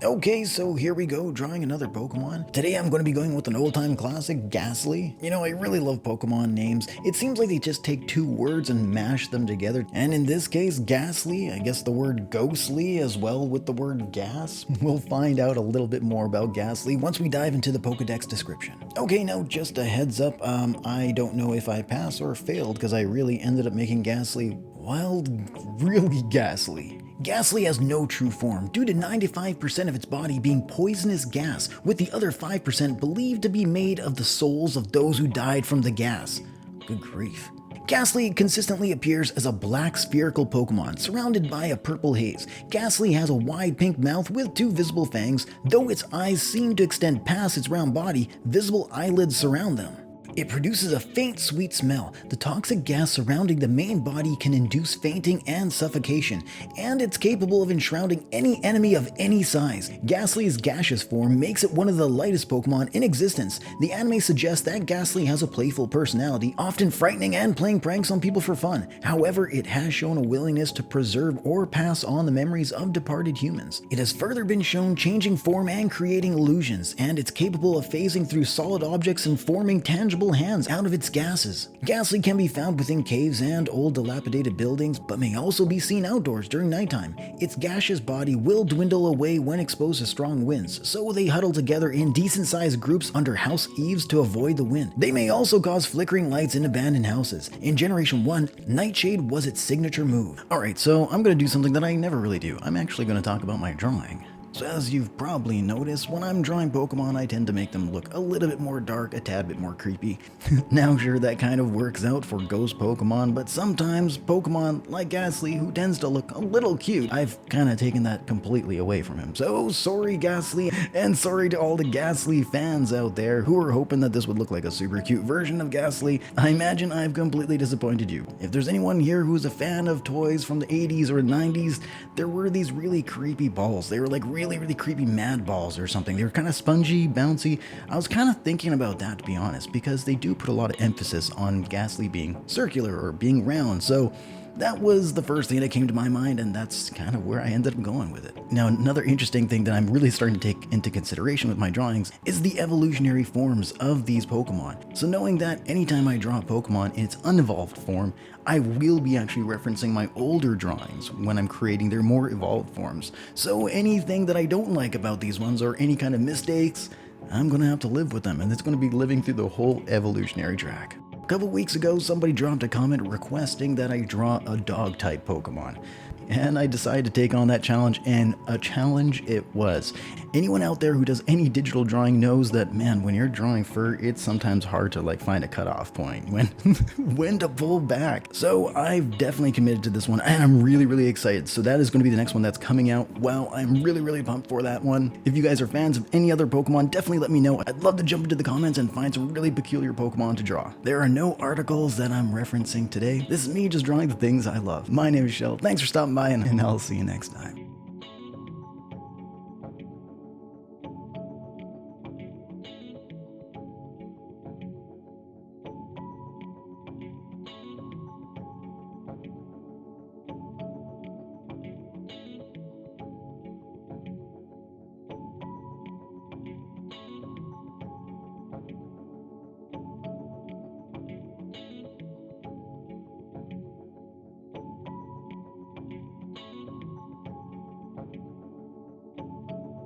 Okay, so here we go, drawing another Pokemon. Today I'm going to be going with an old-time classic, Gastly. You know, I really love Pokemon names. It seems like they just take two words and mash them together. And in this case, Gastly, I guess the word ghostly as well with the word gas. We'll find out a little bit more about Gastly once we dive into the Pokedex description. Okay, now just a heads up, I don't know if I passed or failed because I really ended up making Gastly, well, really ghastly. Gastly has no true form due to 95% of its body being poisonous gas, with the other 5% believed to be made of the souls of those who died from the gas. Good grief. Gastly consistently appears as a black spherical Pokemon surrounded by a purple haze. Gastly has a wide pink mouth with two visible fangs, though its eyes seem to extend past its round body, visible eyelids surround them. It produces a faint, sweet smell. The toxic gas surrounding the main body can induce fainting and suffocation, and it's capable of enshrouding any enemy of any size. Gastly's gaseous form makes it one of the lightest Pokemon in existence. The anime suggests that Gastly has a playful personality, often frightening and playing pranks on people for fun. However, it has shown a willingness to preserve or pass on the memories of departed humans. It has further been shown changing form and creating illusions, and it's capable of phasing through solid objects and forming tangible hands out of its gases. Gastly can be found within caves and old dilapidated buildings, but may also be seen outdoors during nighttime. Its gaseous body will dwindle away when exposed to strong winds, so they huddle together in decent-sized groups under house eaves to avoid the wind. They may also cause flickering lights in abandoned houses. In Generation 1, Nightshade was its signature move. Alright, so I'm going to do something that I never really do. I'm actually going to talk about my drawing. So as you've probably noticed, when I'm drawing Pokemon, I tend to make them look a little bit more dark, a tad bit more creepy. Now sure, that kind of works out for ghost Pokemon, but sometimes Pokemon like Gastly, who tends to look a little cute, I've kind of taken that completely away from him. So sorry Gastly, and sorry to all the Gastly fans out there who were hoping that this would look like a super cute version of Gastly. I imagine I've completely disappointed you. If there's anyone here who's a fan of toys from the 80s or 90s, there were these really creepy balls. They were like really creepy mad balls or something. They were kind of spongy, bouncy. I was kind of thinking about that, to be honest, because they do put a lot of emphasis on Gastly being circular or being round, so that was the first thing that came to my mind, and that's kind of where I ended up going with it. Now, another interesting thing that I'm really starting to take into consideration with my drawings is the evolutionary forms of these Pokemon. So knowing that anytime I draw a Pokemon in its unevolved form, I will be actually referencing my older drawings when I'm creating their more evolved forms. So anything that I don't like about these ones or any kind of mistakes, I'm going to have to live with them, and it's going to be living through the whole evolutionary track. A couple weeks ago, somebody dropped a comment requesting that I draw a dog-type Pokemon. And I decided to take on that challenge, and a challenge it was. Anyone out there who does any digital drawing knows that, man, when you're drawing fur, it's sometimes hard to find a cutoff point, when to pull back. So I've definitely committed to this one, and I'm really excited. So that is going to be the next one that's coming out. Wow, I'm really pumped for that one. If you guys are fans of any other Pokemon, definitely let me know. I'd love to jump into the comments and find some really peculiar Pokemon to draw. There are no articles that I'm referencing today. This is me just drawing the things I love. My name is Shel. Thanks for stopping by, and I'll see you next time.